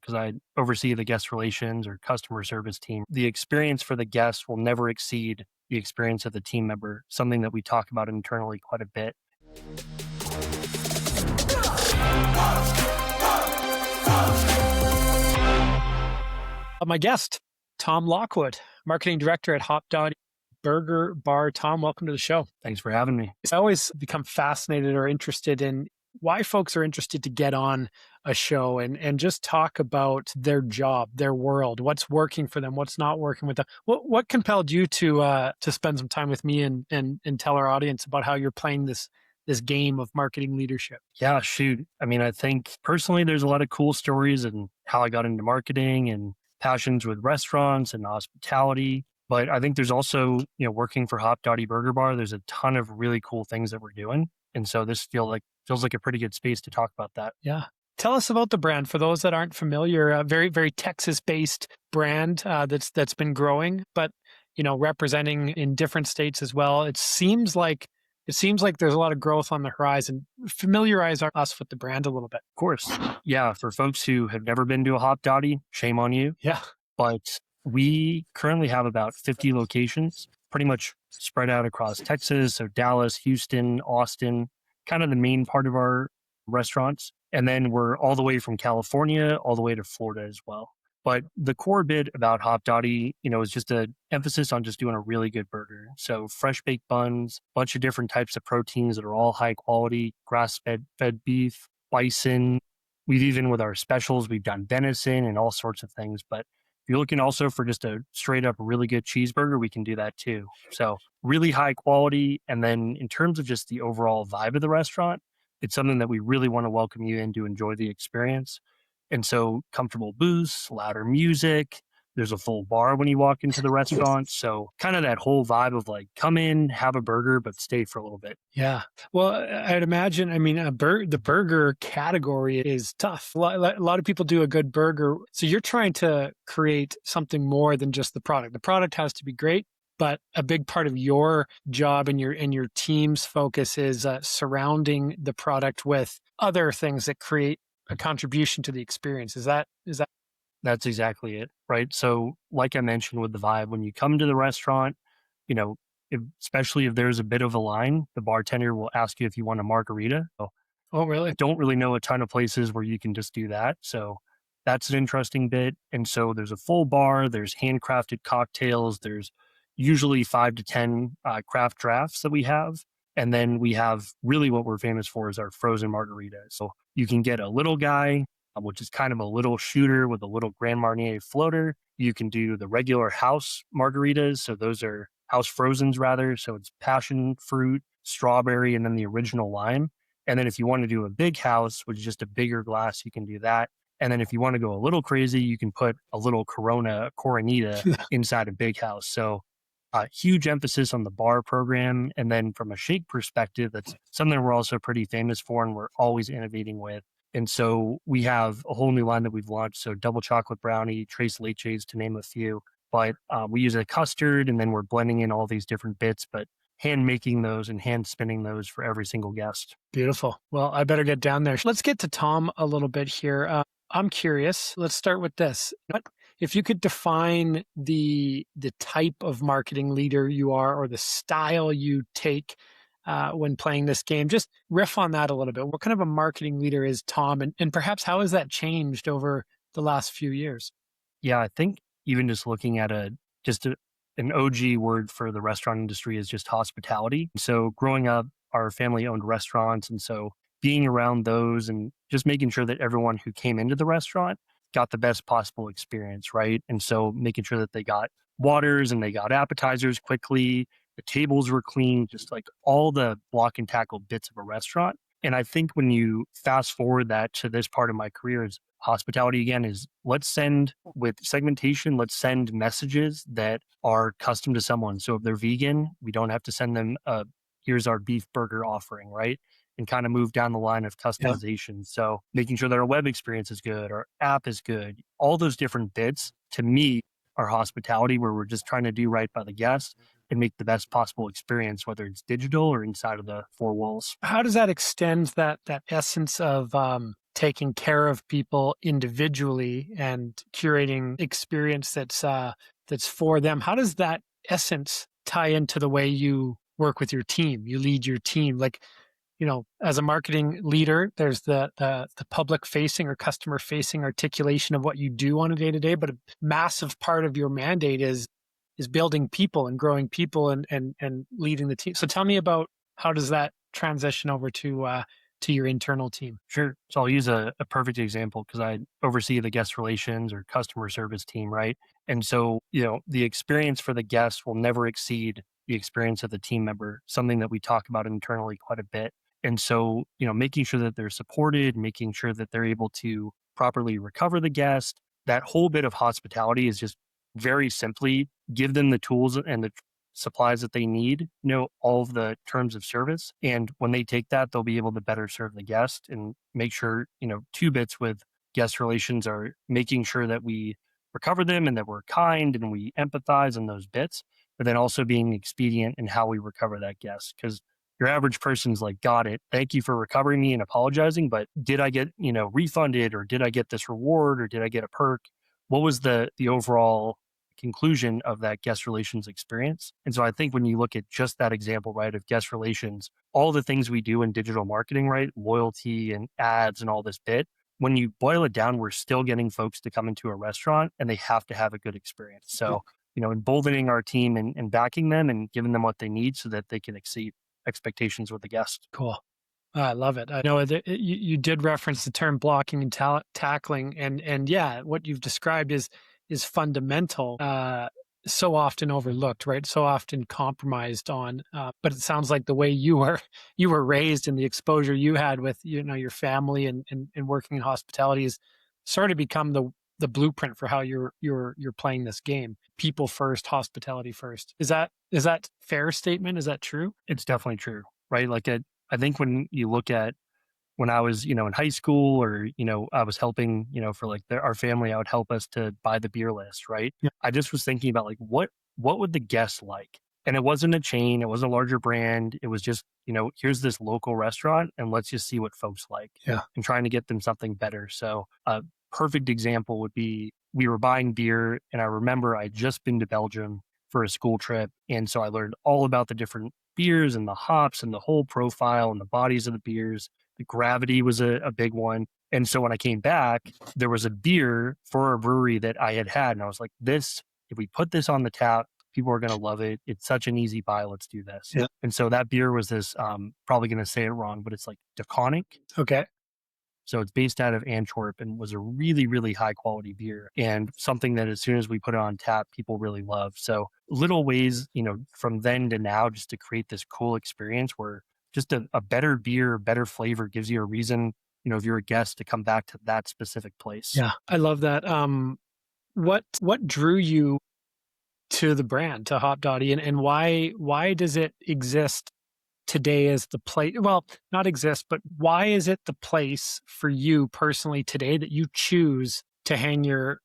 because I oversee the guest relations or customer service team. The experience for the guest will never exceed the experience of the team member, something that we talk about internally quite a bit. My guest, Tom Lockwood, Marketing Director at Hopdoddy Burger Bar. Tom, welcome to the show. Thanks for having me. I always become fascinated or interested in why folks are interested to get on a show and just talk about their job, their world, what's working for them, what's not working with them. What compelled you to spend some time with me and tell our audience about how you're playing this game of marketing leadership? Yeah, shoot. I mean, I think personally, there's a lot of cool stories and how I got into marketing and passions with restaurants and hospitality. But I think there's also, working for Hopdoddy Burger Bar, there's a ton of really cool things that we're doing. And so this feels like a pretty good space to talk about that. Yeah. Tell us about the brand for those that aren't familiar. A very, very Texas-based brand that's been growing, but representing in different states as well. It seems like there's a lot of growth on the horizon. Familiarize us with the brand a little bit. Of course. Yeah. For folks who have never been to a Hopdoddy, shame on you. Yeah. But we currently have about 50 locations, pretty much spread out across Texas. So Dallas, Houston, Austin, kind of the main part of our restaurants. And then we're all the way from California, all the way to Florida as well. But the core bit about Hopdoddy, is just an emphasis on just doing a really good burger. So fresh baked buns, bunch of different types of proteins that are all high quality, grass-fed beef, bison. We've even with our specials, we've done venison and all sorts of things. But if you're looking also for just a straight up really good cheeseburger, we can do that too. So really high quality. And then in terms of just the overall vibe of the restaurant, it's something that we really want to welcome you in to enjoy the experience. And so comfortable booths, louder music. There's a full bar when you walk into the restaurant. So kind of that whole vibe of like, come in, have a burger, but stay for a little bit. Yeah. Well, I'd imagine, the burger category is tough. A lot of people do a good burger. So you're trying to create something more than just the product. The product has to be great, but a big part of your job and your team's focus is surrounding the product with other things that create a contribution to the experience. Is that? That's exactly it, right? So like I mentioned with the vibe, when you come to the restaurant, especially if there's a bit of a line, the bartender will ask you if you want a margarita. So Oh, really? I don't really know a ton of places where you can just do that. So that's an interesting bit. And so there's a full bar, there's handcrafted cocktails, there's usually 5 to 10 craft drafts that we have. And then we have really what we're famous for is our frozen margaritas. So you can get a little guy, which is kind of a little shooter with a little Grand Marnier floater. You can do the regular house margaritas. So those are house frozens rather. So it's passion fruit, strawberry, and then the original lime. And then if you want to do a big house, which is just a bigger glass, you can do that. And then if you want to go a little crazy, you can put a little Coronita inside a big house. So huge emphasis on the bar program. And then from a shake perspective, that's something we're also pretty famous for and we're always innovating with. And so we have a whole new line that we've launched. So double chocolate brownie, tres leches, to name a few. But we use a custard and then we're blending in all these different bits, but hand making those and hand spinning those for every single guest. Beautiful. Well, I better get down there. Let's get to Tom a little bit here. I'm curious. Let's start with this. If you could define the type of marketing leader you are or the style you take when playing this game, just riff on that a little bit. What kind of a marketing leader is Tom? And perhaps how has that changed over the last few years? Yeah, I think even just looking at an OG word for the restaurant industry is just hospitality. So growing up, our family owned restaurants. And so being around those and just making sure that everyone who came into the restaurant got the best possible experience, right? And so making sure that they got waters and they got appetizers quickly, the tables were clean, just like all the block and tackle bits of a restaurant. And I think when you fast forward that to this part of my career is hospitality again is let's send with segmentation, let's send messages that are custom to someone. So if they're vegan, we don't have to send them here's our beef burger offering, right? And kind of move down the line of customization. Yeah. So making sure that our web experience is good, our app is good, all those different bits to me are hospitality where we're just trying to do right by the guest and make the best possible experience, whether it's digital or inside of the four walls. How does that extend that essence of taking care of people individually and curating experience that's for them. How does that essence tie into the way you work with your team? You lead your team. Like, as a marketing leader, there's the public facing or customer facing articulation of what you do on a day to day, but a massive part of your mandate is building people and growing people and leading the team. So tell me about how does that transition over to your internal team? Sure. So I'll use a perfect example because I oversee the guest relations or customer service team, right? And so, the experience for the guest will never exceed the experience of the team member, something that we talk about internally quite a bit. And so, making sure that they're supported, making sure that they're able to properly recover the guest, that whole bit of hospitality is just very simply give them the tools and the supplies that they need, all of the terms of service. And when they take that, they'll be able to better serve the guest and make sure, two bits with guest relations are making sure that we recover them and that we're kind and we empathize in those bits, but then also being expedient in how we recover that guest. Because your average person's like, got it. Thank you for recovering me and apologizing. But did I get, refunded, or did I get this reward, or did I get a perk? What was the overall conclusion of that guest relations experience? And so I think when you look at just that example, right, of guest relations, all the things we do in digital marketing, right, loyalty and ads and all this bit, when you boil it down, we're still getting folks to come into a restaurant and they have to have a good experience. So, emboldening our team and backing them and giving them what they need so that they can exceed expectations with the guest. Cool. I love it. I know that you did reference the term blocking and tackling, and yeah, what you've described is fundamental. So often overlooked, right? So often compromised on. But it sounds like the way you were raised and the exposure you had with your family and working in hospitality is sort of become the blueprint for how you're playing this game. People first, hospitality first. Is that fair statement? Is that true? It's definitely true, right? Like I think when you look at when I was, in high school, or, I was helping, for like our family, I would help us to buy the beer list, right? Yeah. I just was thinking about like, what would the guests like? And it wasn't a chain, it wasn't a larger brand. It was just, here's this local restaurant and let's just see what folks like, Yeah. and trying to get them something better. So a perfect example would be we were buying beer, and I remember I'd just been to Belgium for a school trip. And so I learned all about the different beers and the hops and the whole profile and the bodies of the beers. The gravity was a big one. And so when I came back, there was a beer for a brewery that I had. And I was like, if we put this on the tap, people are going to love it. It's such an easy buy. Let's do this. Yeah. And so that beer was this, probably going to say it wrong, but it's like Deconic. Okay. So it's based out of Antwerp and was a really, really high quality beer, and something that as soon as we put it on tap, people really love. So little ways, from then to now, just to create this cool experience where just a better beer, better flavor gives you a reason, if you're a guest, to come back to that specific place. Yeah, I love that. What drew you to the brand, to Hopdoddy, and why does it exist today as the place? Well, not exist, but why is it the place for you personally today that you choose to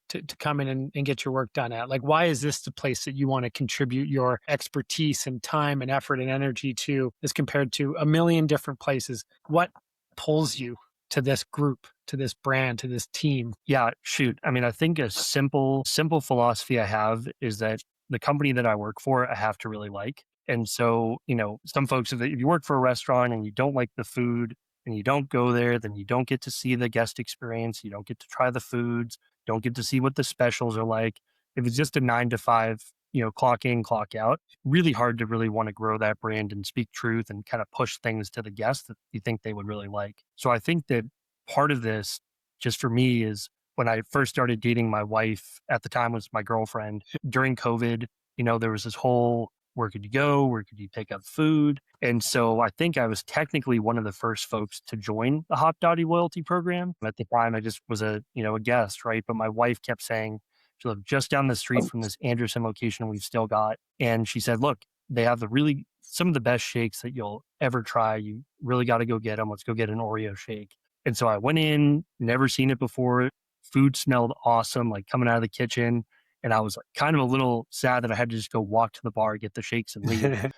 to come in and get your work done at? Like, why is this the place that you want to contribute your expertise and time and effort and energy to, as compared to a million different places? What pulls you to this group, to this brand, to this team? Yeah, shoot. I mean, I think a simple philosophy I have is that the company that I work for, I have to really like. And so, some folks, if you work for a restaurant and you don't like the food and you don't go there, then you don't get to see the guest experience. You don't get to try the foods, don't get to see what the specials are like. If it's just a 9 to 5, clock in, clock out, really hard to really want to grow that brand and speak truth and kind of push things to the guests that you think they would really like. So I think that part of this, just for me, is when I first started dating my wife, at the time was my girlfriend, during COVID, there was this whole, where could you go? Where could you pick up food? And so I think I was technically one of the first folks to join the Hopdoddy loyalty program. At the time, I just was a guest, right? But my wife kept saying, she lived just down the street from this Anderson location we've still got. And she said, look, they have some of the best shakes that you'll ever try. You really got to go get them. Let's go get an Oreo shake. And so I went in, never seen it before. Food smelled awesome, like coming out of the kitchen. And I was like, kind of a little sad that I had to just go walk to the bar, get the shakes and leave.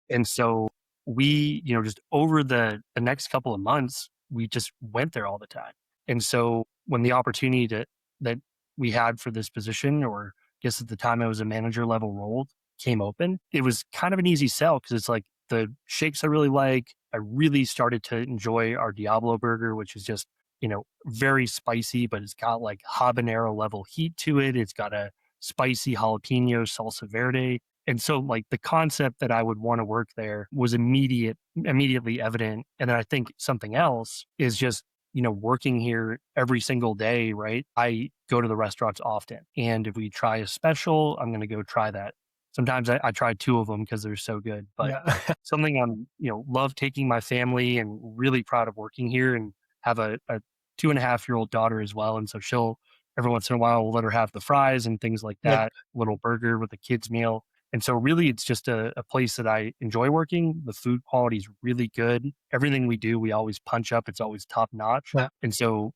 And so we, just over the next couple of months, we just went there all the time. And so when the opportunity that we had for this position, or I guess at the time it was a manager level role, came open, it was kind of an easy sell because it's like the shakes I really like. I really started to enjoy our Diablo burger, which is just, very spicy, but it's got like habanero level heat to it. It's got a spicy jalapeno salsa verde. And so like the concept that I would want to work there was immediately evident. And then I think something else is just, working here every single day, right? I go to the restaurants often. And if we try a special, I'm going to go try that. Sometimes I try two of them because they're so good. But Yeah. something I'm, love taking my family and really proud of working here, and have a 2.5-year-old daughter as well. And so she'll, every once in a while, we'll let her have the fries and things like Good. that, little burger with a kid's meal. And so really it's just a place that I enjoy working. The food quality is really good. Everything we do, we always punch up. It's always top notch. Yeah. And so,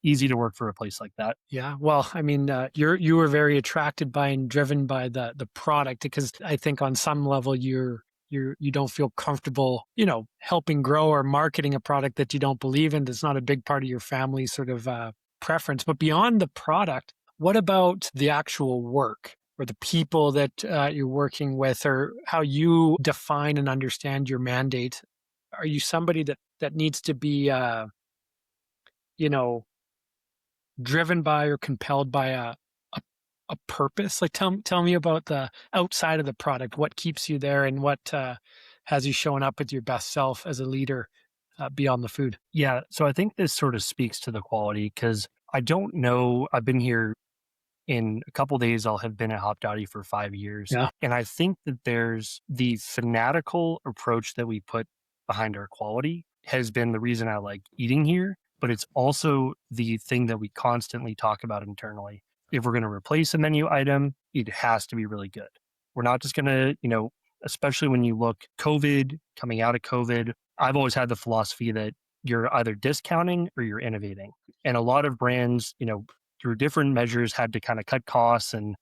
easy to work for a place like that. Yeah. Well, I mean, you were very attracted by and driven by the product, because I think on some level you don't feel comfortable, helping grow or marketing a product that you don't believe in. That's not a big part of your family's sort of preference. But beyond the product, what about the actual work, or the people that you're working with, or how you define and understand your mandate? Are you somebody that needs to be, you know, driven by or compelled by a, a purpose? Like, tell me about the outside of the product. What keeps you there, and what has you showing up with your best self as a leader beyond the food? Yeah. So I think this sort of speaks to the quality because I don't know. I've been here in a couple days. I'll have been at Hopdoddy for 5 years. Yeah. And I think that there's the fanatical approach that we put behind our quality has been the reason I like eating here. But it's also the thing that we constantly talk about internally. If we're going to replace a menu item, it has to be really good. We're not just going to, especially when you look COVID, coming out of COVID, I've always had the philosophy that you're either discounting or you're innovating. And a lot of brands, through different measures had to kind of cut costs and,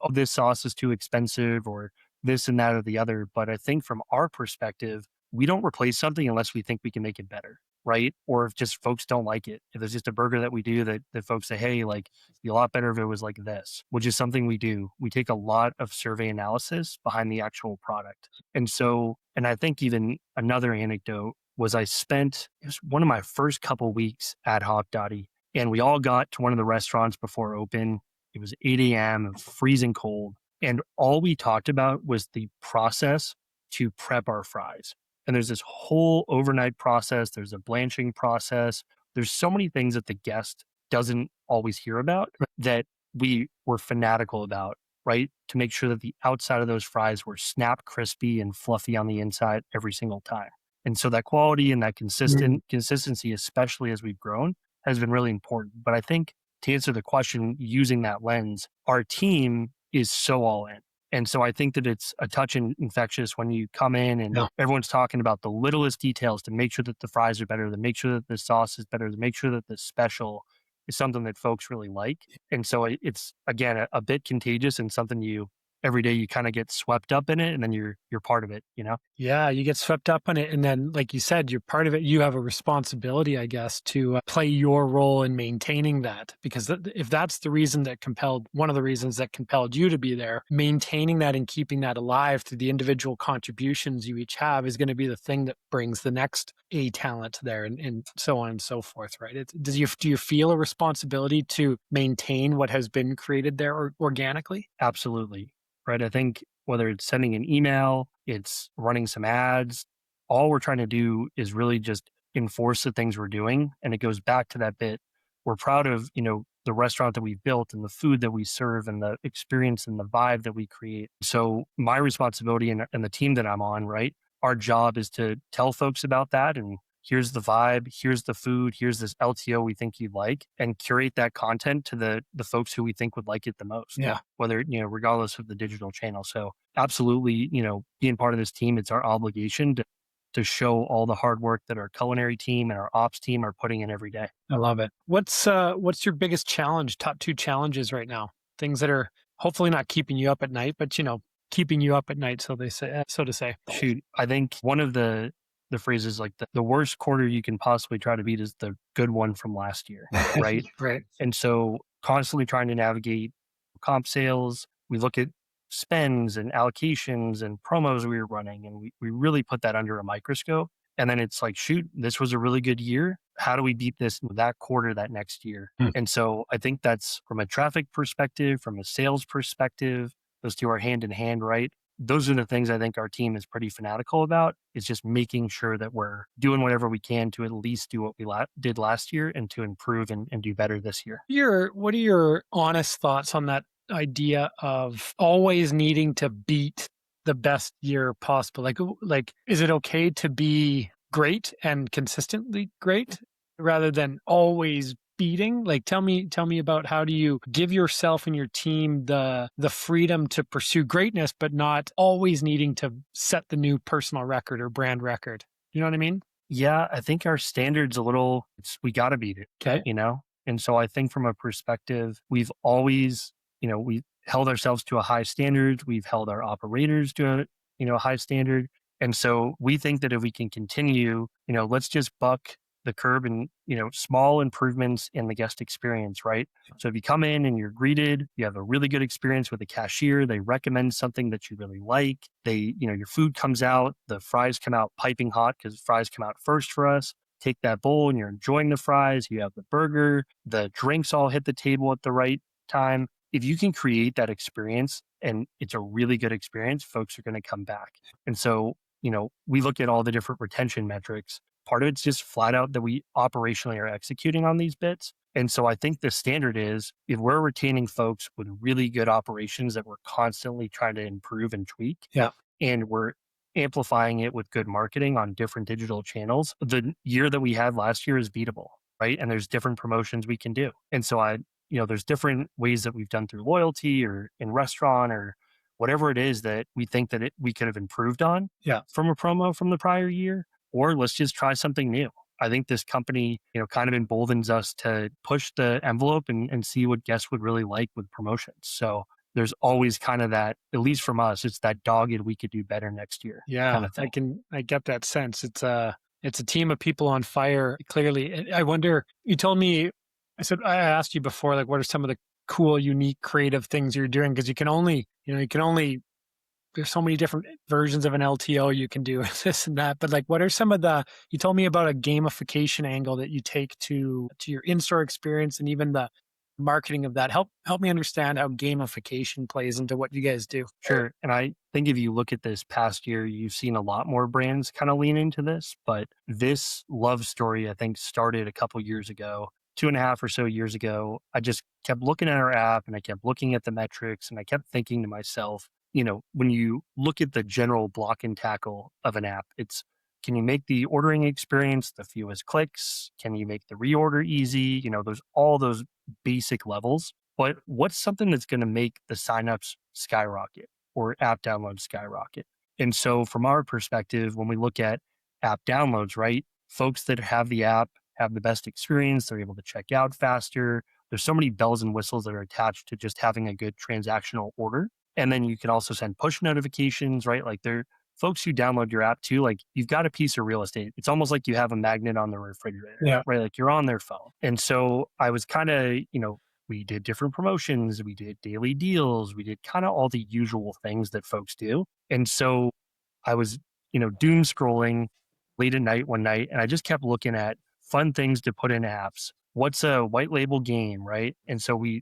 oh, this sauce is too expensive, or this and that or the other. But I think from our perspective, we don't replace something unless we think we can make it better, right? Or if just folks don't like it. If there's just a burger that we do that folks say, hey, like, it'd be a lot better if it was like this, which is something we do. We take a lot of survey analysis behind the actual product. And so, and I think even another anecdote was it was one of my first couple weeks at Hopdoddy, and we all got to one of the restaurants before open. It was 8 a.m., freezing cold. And all we talked about was the process to prep our fries. And there's this whole overnight process, there's a blanching process. There's so many things that the guest doesn't always hear about that we were fanatical about, right? To make sure that the outside of those fries were snap crispy and fluffy on the inside every single time. And so that quality and that Mhm. consistency, especially as we've grown, has been really important. But I think to answer the question using that lens, our team is so all in. And so I think that it's a touch infectious when you come in and Yeah. everyone's talking about the littlest details to make sure that the fries are better, to make sure that the sauce is better, to make sure that the special is something that folks really like. And so it's again a bit contagious, and something you every day you kind of get swept up in it, and then you're part of it. Yeah, you get swept up on it, and then, like you said, you're part of it. You have a responsibility, I guess, to play your role in maintaining that. Because if that's the reason that compelled, one of the reasons that compelled you to be there, maintaining that and keeping that alive through the individual contributions you each have is going to be the thing that brings the next A talent there, and so on and so forth, right? Do you feel a responsibility to maintain what has been created there organically? Absolutely. Right. I think whether it's sending an email, it's running some ads, all we're trying to do is really just enforce the things we're doing. And it goes back to that bit. We're proud of, the restaurant that we've built and the food that we serve and the experience and the vibe that we create. So my responsibility and the team that I'm on, right? Our job is to tell folks about that, and here's the vibe, here's the food, here's this LTO we think you'd like, and curate that content to the folks who we think would like it the most, Yeah. whether, regardless of the digital channel. So absolutely, being part of this team, it's our obligation to show all the hard work that our culinary team and our ops team are putting in every day. I love it. What's your biggest challenge, top two challenges right now? Things that are hopefully not keeping you up at night, but keeping you up at night, so they say, so to say. Shoot, I think one of the the phrase is like the worst quarter you can possibly try to beat is the good one from last year, right? Right. And so constantly trying to navigate comp sales, we look at spends and allocations and promos we were running, and we really put that under a microscope. And then it's like, shoot, this was a really good year. How do we beat this that quarter that next year? Hmm. And so I think that's from a traffic perspective, from a sales perspective, those two are hand in hand, right? Those are the things I think our team is pretty fanatical about, is just making sure that we're doing whatever we can to at least do what we did last year and to improve and do better this year. What are your honest thoughts on that idea of always needing to beat the best year possible? Like, is it okay to be great and consistently great rather than always beating? Like, tell me about how do you give yourself and your team the freedom to pursue greatness, but not always needing to set the new personal record or brand record. You know what I mean? Yeah, I think our standards a little, we got to beat it, Okay. you know? And so I think from a perspective, we've always, we held ourselves to a high standard. We've held our operators to a high standard. And so we think that if we can continue, let's just buck the curb and, small improvements in the guest experience, right? So if you come in and you're greeted, you have a really good experience with the cashier, they recommend something that you really like. Your food comes out, the fries come out piping hot because fries come out first for us. Take that bowl and you're enjoying the fries. You have the burger, the drinks all hit the table at the right time. If you can create that experience and it's a really good experience, folks are going to come back. And so, we look at all the different retention metrics. Part of it's just flat out that we operationally are executing on these bits. And so I think the standard is if we're retaining folks with really good operations that we're constantly trying to improve and tweak, Yeah. and we're amplifying it with good marketing on different digital channels, the year that we had last year is beatable, right? And there's different promotions we can do. And so there's different ways that we've done through loyalty or in restaurant or whatever it is that we think that we could have improved on Yeah. from a promo from the prior year, or let's just try something new. I think this company, kind of emboldens us to push the envelope and see what guests would really like with promotions. So there's always kind of that, at least from us, it's that dogged we could do better next year kind Yeah, of thing. I get that sense. It's a team of people on fire, clearly. And I wonder, you told me, I asked you before, like, what are some of the cool, unique, creative things you're doing? Because there's so many different versions of an LTO you can do, this and that. But like, what are some of you told me about a gamification angle that you take to your in-store experience and even the marketing of that. Help me understand how gamification plays into what you guys do. Sure. And I think if you look at this past year, you've seen a lot more brands kind of lean into this. But this love story, I think, started a couple years ago, 2.5 or so years ago. I just kept looking at our app and I kept looking at the metrics and I kept thinking to myself, when you look at the general block and tackle of an app, can you make the ordering experience the fewest clicks? Can you make the reorder easy? There's all those basic levels. But what's something that's going to make the signups skyrocket or app downloads skyrocket? And so, from our perspective, when we look at app downloads, right, folks that have the app have the best experience. They're able to check out faster. There's so many bells and whistles that are attached to just having a good transactional order. And then you can also send push notifications, right? Like folks who download your app too, like you've got a piece of real estate. It's almost like you have a magnet on the refrigerator, Yeah. right? Like you're on their phone. And so I was kind of, we did different promotions, we did daily deals, we did kind of all the usual things that folks do. And so I was, doom scrolling late at night one night, and I just kept looking at fun things to put in apps. What's a white label game, right? And so we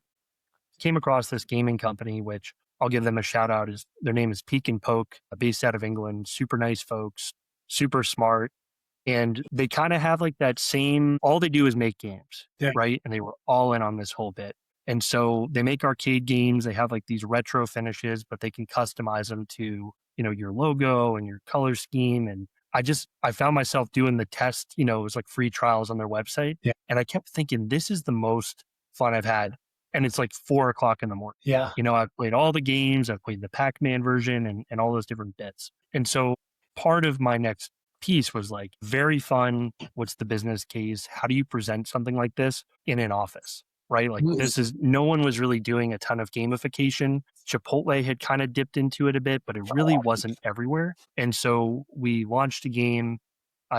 came across this gaming company, which I'll give them a shout out. Is their name is Peek and Poke, based out of England. Super nice folks, super smart, and they kind of have like that same. All they do is make games, Yeah. right? And they were all in on this whole bit. And so they make arcade games. They have like these retro finishes, but they can customize them to your logo and your color scheme. And I found myself doing the test. It was like free trials on their website, Yeah. and I kept thinking this is the most fun I've had. And it's like 4 o'clock in the morning. Yeah. I've played all the games, I've played the Pac-Man version and all those different bits. And so part of my next piece was like, very fun. What's the business case? How do you present something like this in an office? Right? Like no one was really doing a ton of gamification. Chipotle had kind of dipped into it a bit, but it really wasn't everywhere. And so we launched a game.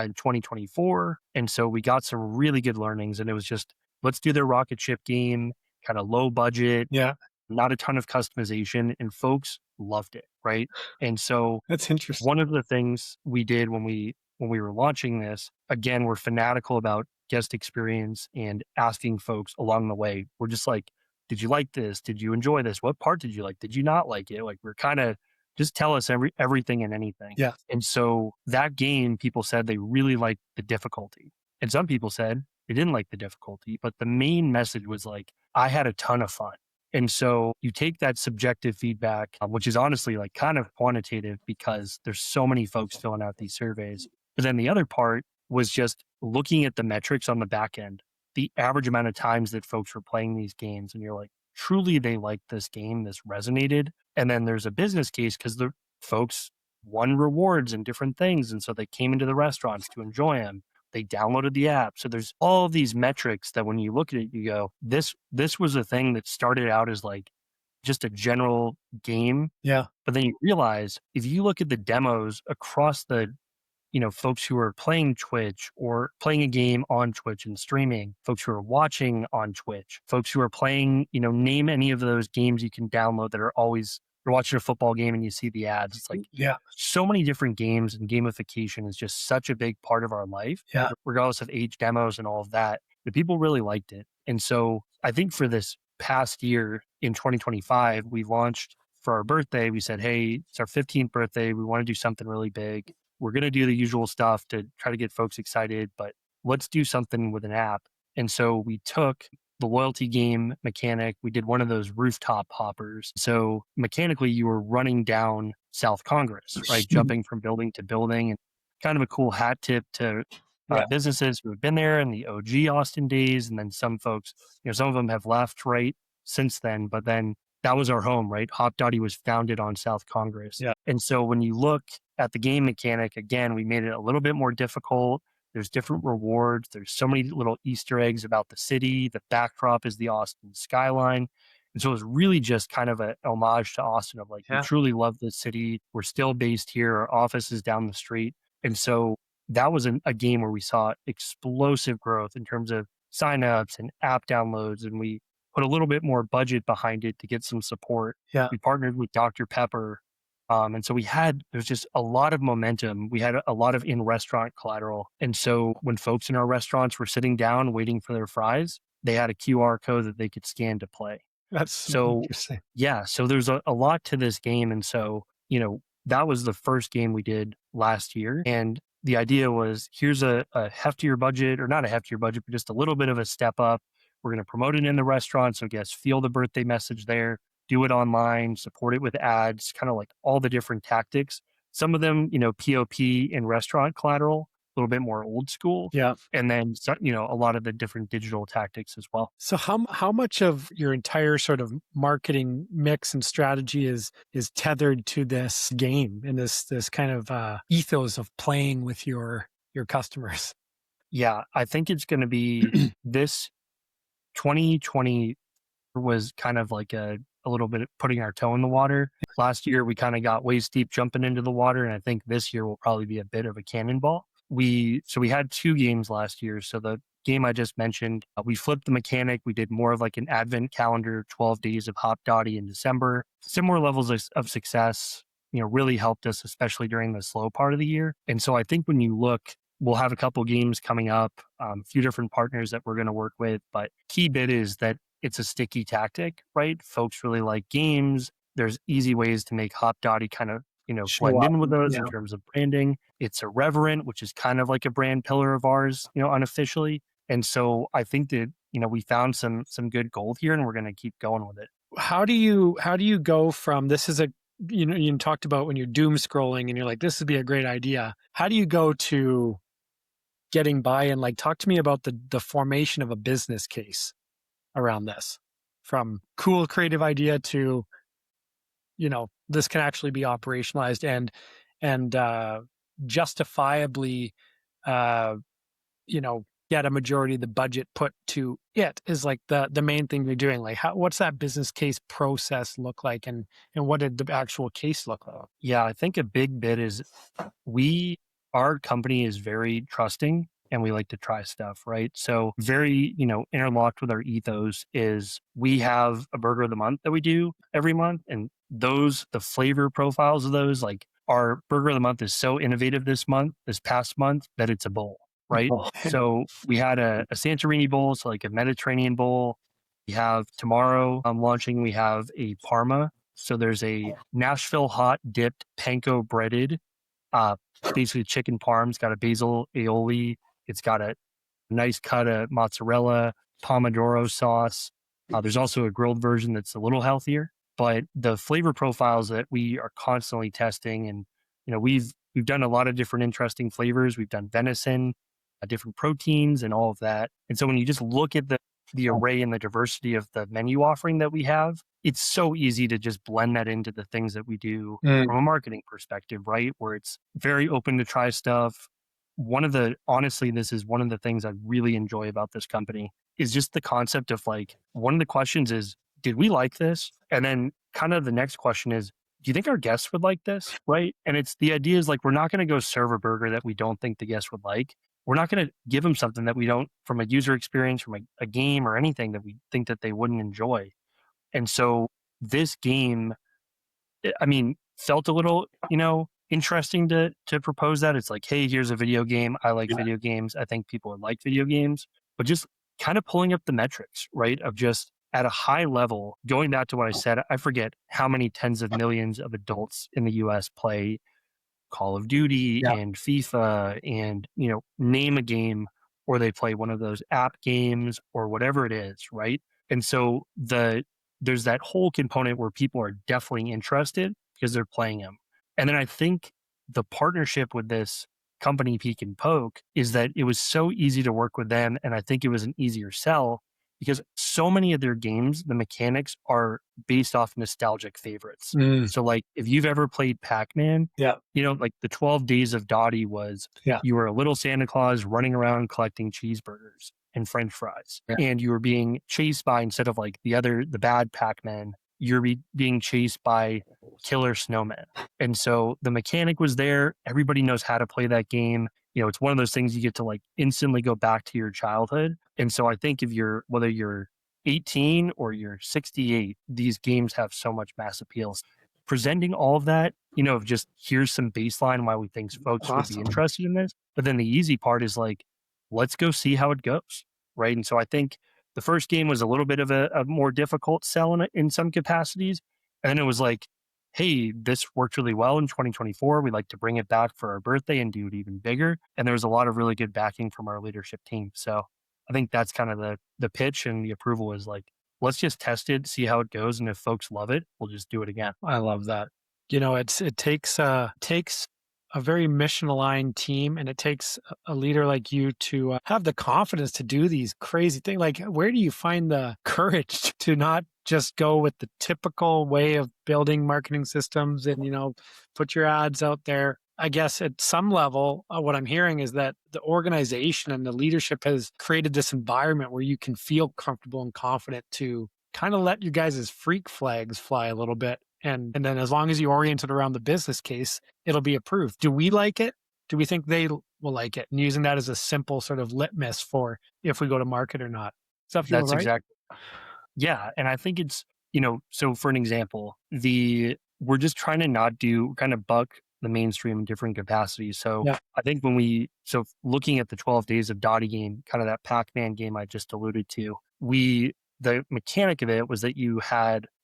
in 2024. And so we got some really good learnings. And it was just, let's do their rocket ship game, kind of low budget, Yeah, not a ton of customization. And folks loved it. Right. And so that's interesting. one of the things we did when we were launching this, again, we're fanatical about guest experience and asking folks along the way. We're just like, did you like this? Did you enjoy this? What part did you like? Did you not like it? Like we're kind of just tell us everything and anything. Yeah, And so that game, people said they really liked the difficulty. And some people said they didn't like the difficulty, but the main message was like, I had a ton of fun. And so you take that subjective feedback, which is honestly like kind of quantitative because there's so many folks filling out these surveys. But then the other part was just looking at the metrics on the back end, the average amount of times that folks were playing these games. And you're like, truly, they liked this game, this resonated. And then there's a business case because the folks won rewards and different things. And so they came into the restaurants to enjoy them. They downloaded the app. So there's all of these metrics that when you look at it, you go, this was a thing that started out as like just a general game. yeah, But then you realize if you look at the demos across the folks who are playing Twitch or playing a game on Twitch and streaming, folks who are watching on Twitch, folks who are playing, name any of those games you can download that are always, you're watching a football game and you see the ads. It's like yeah, so many different games, and gamification is just such a big part of our life, yeah, regardless of age demos and all of that. The people really liked it. And so I think for this past year in 2025, we launched for our birthday. We said, hey, it's our 15th birthday. We want to do something really big. We're going to do the usual stuff to try to get folks excited, but let's do something with an app. And so we took the loyalty game mechanic. We did one of those rooftop hoppers. So mechanically, you were running down South Congress, right? Jumping from building to building, and kind of a cool hat tip to yeah, businesses who have been there in the OG Austin days. And then some folks, some of them have left right since then, but then that was our home, right? Hopdoddy was founded on South Congress. yeah, And so when you look at the game mechanic, again, we made it a little bit more difficult. There's different rewards. There's so many little Easter eggs about the city. The backdrop is the Austin skyline. And so it was really just kind of a homage to Austin of like, we yeah, truly love the city. We're still based here. Our office is down the street. And so that was a game where we saw explosive growth in terms of signups and app downloads. And we put a little bit more budget behind it to get some support. yeah, We partnered with Dr. Pepper. And so there's just a lot of momentum. We had a lot of in restaurant collateral. And so when folks in our restaurants were sitting down waiting for their fries, they had a QR code that they could scan to play. that's so So, interesting. yeah, so there's a lot to this game. And so, that was the first game we did last year. And the idea was here's a heftier budget, or not a heftier budget, but just a little bit of a step up. We're going to promote it in the restaurant. So, guests feel the birthday message there, do it online, support it with ads, kind of like all the different tactics. Some of them, POP and restaurant collateral, a little bit more old school. Yeah. And then, a lot of the different digital tactics as well. So how much of your entire sort of marketing mix and strategy is tethered to this game and this kind of ethos of playing with your customers? Yeah, I think it's going to be this 2020 was kind of like a little bit of putting our toe in the water. Last year, we kind of got waist deep jumping into the water. And I think this year will probably be a bit of a cannonball. So we had two games last year. So the game I just mentioned, we flipped the mechanic. We did more of like an advent calendar, 12 days of Hopdoddy in December. Similar levels of success, really helped us, especially during the slow part of the year. And so I think when you look, we'll have a couple games coming up, a few different partners that we're going to work with. But key bit is that it's a sticky tactic, right? Folks really like games. There's easy ways to make Hopdoddy kind of, Show blend up. in with those Yeah. in terms of branding. It's irreverent, which is kind of like a brand pillar of ours, unofficially. And so I think that, we found some good gold here and we're going to keep going with it. How do you go from this is a you talked about when you're doom scrolling and you're like, this would be a great idea. How do you go to getting buy-in? Like, talk to me about the formation of a business case around this, from cool creative idea to, this can actually be operationalized and justifiably, uh, get a majority of the budget put to it is like the main thing you're doing. Like, what's that business case process look like, and what did the actual case look like? Yeah, I think a big bit is we our company is very trusting and we like to try stuff, right? So very, interlocked with our ethos is we have a burger of the month that we do every month. And the flavor profiles of those, like our burger of the month is so innovative this past month, that it's a bowl, right? Oh. So we had a Santorini bowl, so like a Mediterranean bowl. We have tomorrow launching, we have a Parma. So there's a Nashville hot dipped panko breaded, uh, basically chicken parm. It's got a basil aioli. It's got a nice cut of mozzarella, pomodoro sauce. There's also a grilled version that's a little healthier, but the flavor profiles that we are constantly testing, and we've done a lot of different interesting flavors. We've done venison, different proteins, and all of that. And so when you just look at the array and the diversity of the menu offering that we have, it's so easy to just blend that into the things that we do from a marketing perspective, right? Where it's very open to try stuff. Honestly, this is one of the things I really enjoy about this company is just the concept of like, one of the questions is, did we like this? And then kind of the next question is, do you think our guests would like this? Right. And it's the idea is like, we're not going to go serve a burger that we don't think the guests would like. We're not going to give them something that we don't, from a user experience, from a game or anything that we think that they wouldn't enjoy. And so this game, I mean, felt a little, interesting to propose that. It's like, hey, here's a video game. I like video games. I think people would like video games, but just kind of pulling up the metrics, right? Of just at a high level, going back to what I said, I forget how many tens of millions of adults in the US play Call of Duty Yeah. and FIFA and, name a game, or they play one of those app games or whatever it is, right? And so there's that whole component where people are definitely interested because they're playing them. And then I think the partnership with this company, Peek and Poke, is that it was so easy to work with them. And I think it was an easier sell because so many of their games, the mechanics are based off nostalgic favorites. So like if you've ever played Pac-Man, Yeah. like the 12 Days of Dottie was, Yeah. you were a little Santa Claus running around collecting cheeseburgers and French fries. Yeah. And you were being chased by, instead of like the bad Pac-Man, you're being chased by killer snowmen. And so the mechanic was there. Everybody knows how to play that game. It's one of those things you get to like instantly go back to your childhood. And so I think whether you're 18 or you're 68, these games have so much mass appeal. Presenting all of that, of just here's some baseline why we think folks would be interested in this. But then the easy part is like, let's go see how it goes. Right. And so I think the first game was a little bit of a more difficult sell in some capacities. And then it was like, hey, this worked really well in 2024. We'd like to bring it back for our birthday and do it even bigger. And there was a lot of really good backing from our leadership team. So I think that's kind of the pitch, and the approval is like, let's just test it, see how it goes. And if folks love it, we'll just do it again. I love that. It takes a very mission aligned team, and it takes a leader like you to have the confidence to do these crazy things. Like, where do you find the courage to not just go with the typical way of building marketing systems and, put your ads out there? I guess at some level, what I'm hearing is that the organization and the leadership has created this environment where you can feel comfortable and confident to kind of let you guys' freak flags fly a little bit. And then as long as you orient it around the business case, it'll be approved. Do we like it? Do we think they will like it? And using that as a simple sort of litmus for if we go to market or not. That's right? Exactly. Yeah. And I think it's, so for an example, we're just trying to kind of buck the mainstream in different capacities. So I think looking at the 12 Days of Dottie game, kind of that Pac-Man game I just alluded to, the mechanic of it was that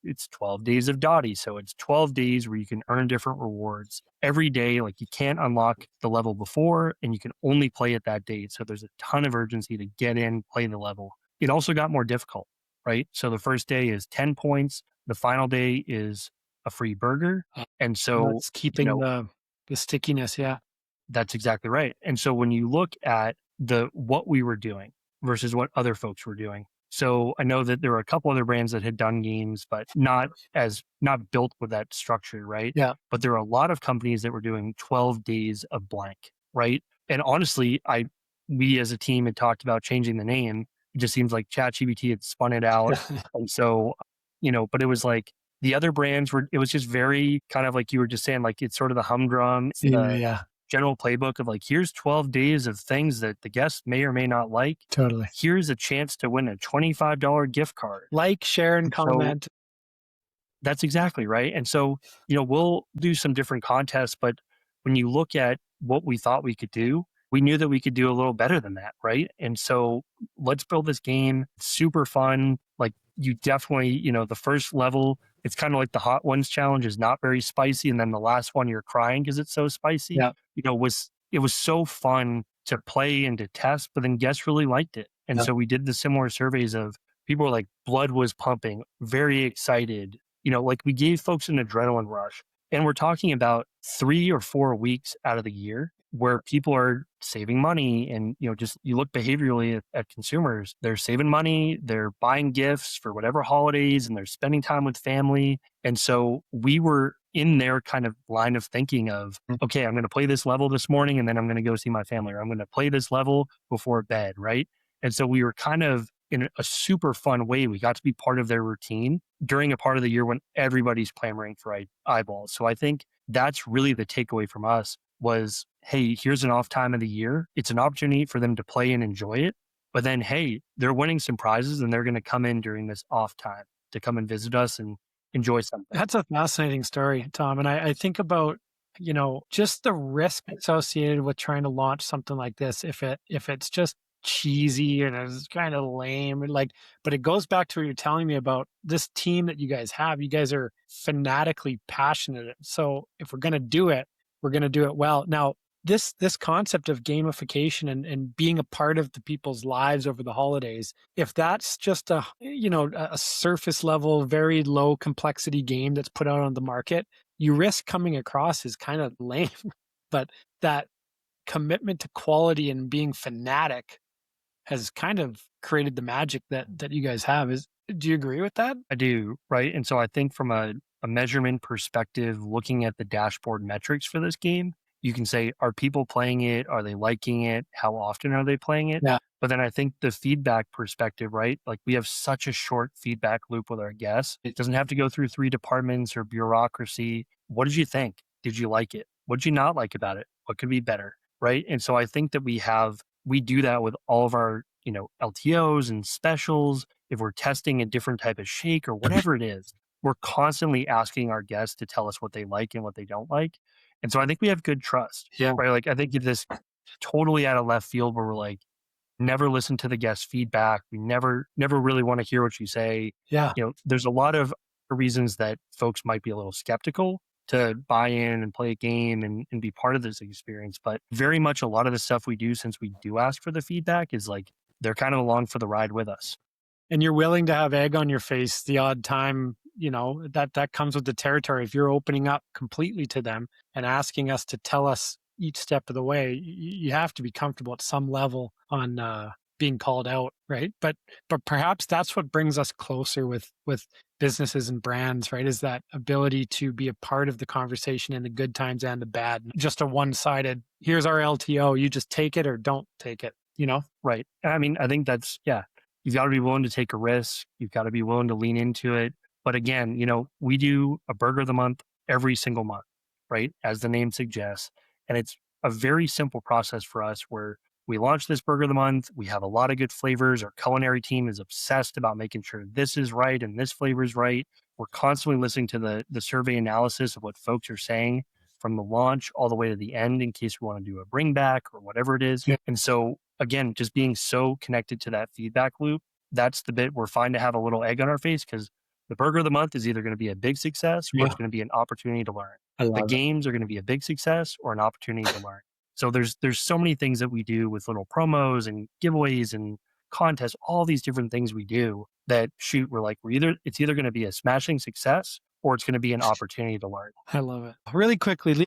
it's 12 days of Dottie. So it's 12 days where you can earn different rewards every day. Like you can't unlock the level before, and you can only play it that day. So there's a ton of urgency to get in, play the level. It also got more difficult, right? So the first day is 10 points. The final day is a free burger. And so it's keeping the stickiness. Yeah. That's exactly right. And so when you look at what we were doing versus what other folks were doing, so I know that there were a couple other brands that had done games, but not built with that structure, right? Yeah. But there are a lot of companies that were doing 12 days of blank, right? And honestly, we as a team had talked about changing the name. It just seems like ChatGPT had spun it out. And so, but it was like the other brands it was just very kind of like you were just saying, like it's sort of the humdrum, Yeah. general playbook of like, here's 12 days of things that the guests may or may not like. Totally. Here's a chance to win a $25 gift card. Like, share, and So comment. that's exactly right. And so, we'll do some different contests, but when you look at what we thought we could do, we knew that we could do a little better than that, right? And so let's build this game. It's super fun. Like you definitely, the first level, it's kind of like the Hot Ones challenge is not very spicy. And then the last one you're crying because it's so spicy. Yeah. It was so fun to play and to test, but then guests really liked it. And Yeah. so we did the similar surveys of people were like blood was pumping, very excited, like we gave folks an adrenaline rush. And we're talking about 3 or 4 weeks out of the year where people are saving money. And, just you look behaviorally at consumers, they're saving money, they're buying gifts for whatever holidays, and they're spending time with family. And so we were in their kind of line of thinking of, okay, I'm going to play this level this morning and then I'm going to go see my family, or I'm going to play this level before bed. Right. And so we were kind of in a super fun way. We got to be part of their routine during a part of the year when everybody's clamoring for eyeballs. So I think that's really the takeaway from us was, hey, here's an off time of the year. It's an opportunity for them to play and enjoy it. But then, hey, they're winning some prizes and they're going to come in during this off time to come and visit us and enjoy something. That's a fascinating story, Tom. And I think about, just the risk associated with trying to launch something like this. If it's just cheesy and it's kind of lame and but it goes back to what you're telling me about this team that you guys have. You guys are fanatically passionate. So if we're going to do it, we're going to do it well. Now, this concept of gamification and being a part of the people's lives over the holidays, if that's just a surface level, very low complexity game that's put out on the market, you risk coming across as kind of lame. But that commitment to quality and being fanatic has kind of created the magic that you guys have. Do you agree with that? I do, right? And so I think from a measurement perspective, looking at the dashboard metrics for this game, you can say, are people playing it? Are they liking it? How often are they playing it? Yeah. But then I think the feedback perspective, right? Like we have such a short feedback loop with our guests. It doesn't have to go through 3 departments or bureaucracy. What did you think? Did you like it? What did you not like about it? What could be better? Right. And so I think that we do that with all of our, LTOs and specials. If we're testing a different type of shake or whatever it is, we're constantly asking our guests to tell us what they like and what they don't like. And so I think we have good trust, Yeah. right? Like I think this totally out of left field where we're like, never listen to the guest feedback. We never really want to hear what you say. Yeah. There's a lot of reasons that folks might be a little skeptical to buy in and play a game and be part of this experience. But very much a lot of the stuff we do, since we do ask for the feedback, is like they're kind of along for the ride with us. And you're willing to have egg on your face the odd time, that comes with the territory. If you're opening up completely to them and asking us to tell us each step of the way, you have to be comfortable at some level on being called out, right? But perhaps that's what brings us closer with businesses and brands, right? Is that ability to be a part of the conversation in the good times and the bad. Just a one-sided, here's our LTO, you just take it or don't take it, Right. I mean, I think that's, yeah, you've got to be willing to take a risk. You've got to be willing to lean into it. But again, we do a burger of the month every single month, right? As the name suggests. And it's a very simple process for us where we launch this burger of the month. We have a lot of good flavors. Our culinary team is obsessed about making sure this is right and this flavor is right. We're constantly listening to the survey analysis of what folks are saying from the launch all the way to the end in case we want to do a bring back or whatever it is. Yeah. And so again, just being so connected to that feedback loop, that's the bit we're fine to have a little egg on our face because the burger of the month is either going to be a big success or it's going to be an opportunity to learn. The games are going to be a big success or an opportunity to learn. So there's so many things that we do with little promos and giveaways and contests, all these different things we do that it's either going to be a smashing success or it's going to be an opportunity to learn. I love it. Really quickly,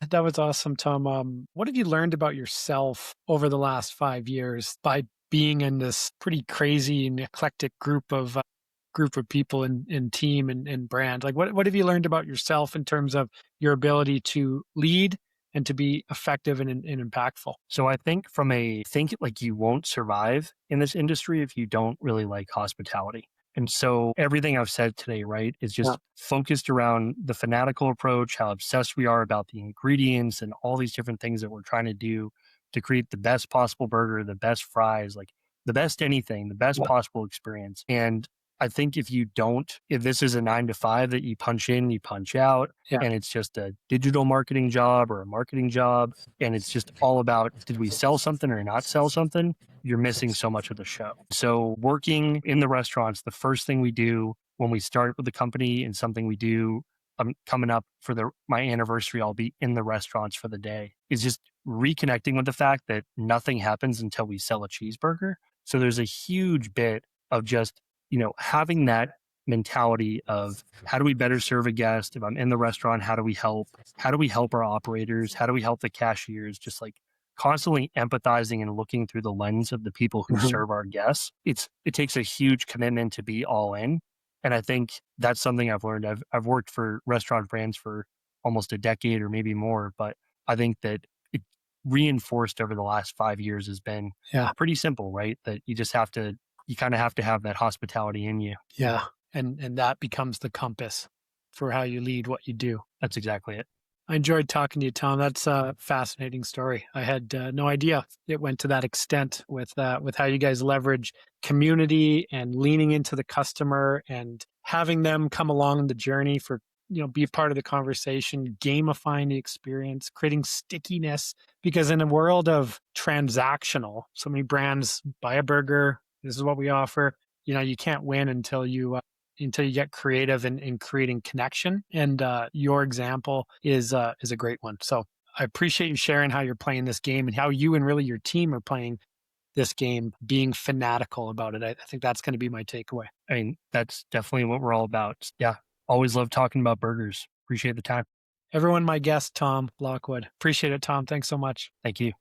that was awesome, Tom. What have you learned about yourself over the last 5 years by being in this pretty crazy and eclectic group of people in team and brand? Like, what have you learned about yourself in terms of your ability to lead and to be effective and impactful? So I think think like you won't survive in this industry if you don't really like hospitality. And so everything I've said today, right, is Yeah. just focused around the fanatical approach, how obsessed we are about the ingredients and all these different things that we're trying to do to create the best possible burger, the best fries, like the best anything, the best Yeah. possible experience. And I think if this is a 9 to 5 that you punch in, you punch out, Yeah. and it's just a digital marketing job or a marketing job, and it's just all about did we sell something or not sell something? You're missing so much of the show. So, working in the restaurants, the first thing we do when we start with the company and something we do coming up for my anniversary, I'll be in the restaurants for the day, is just reconnecting with the fact that nothing happens until we sell a cheeseburger. So, there's a huge bit of just, having that mentality of how do we better serve a guest? If I'm in the restaurant, how do we help? How do we help our operators? How do we help the cashiers? Just like constantly empathizing and looking through the lens of the people who Mhm. serve our guests. It takes a huge commitment to be all in. And I think that's something I've learned. I've worked for restaurant brands for almost a decade or maybe more, but I think that it reinforced over the last 5 years has been Yeah. pretty simple, right? That you kind of have to have that hospitality in you. Yeah. And that becomes the compass for how you lead what you do. That's exactly it. I enjoyed talking to you, Tom. That's a fascinating story. I had no idea it went to that extent with how you guys leverage community and leaning into the customer and having them come along the journey for be a part of the conversation, gamifying the experience, creating stickiness. Because in a world of transactional, so many brands buy a burger. This is what we offer. You can't win until you get creative in creating connection. And your example is a great one. So I appreciate you sharing how you're playing this game and how you and really your team are playing this game, being fanatical about it. I think that's going to be my takeaway. I mean, that's definitely what we're all about. Yeah. Always love talking about burgers. Appreciate the time. Everyone, my guest, Tom Lockwood. Appreciate it, Tom. Thanks so much. Thank you.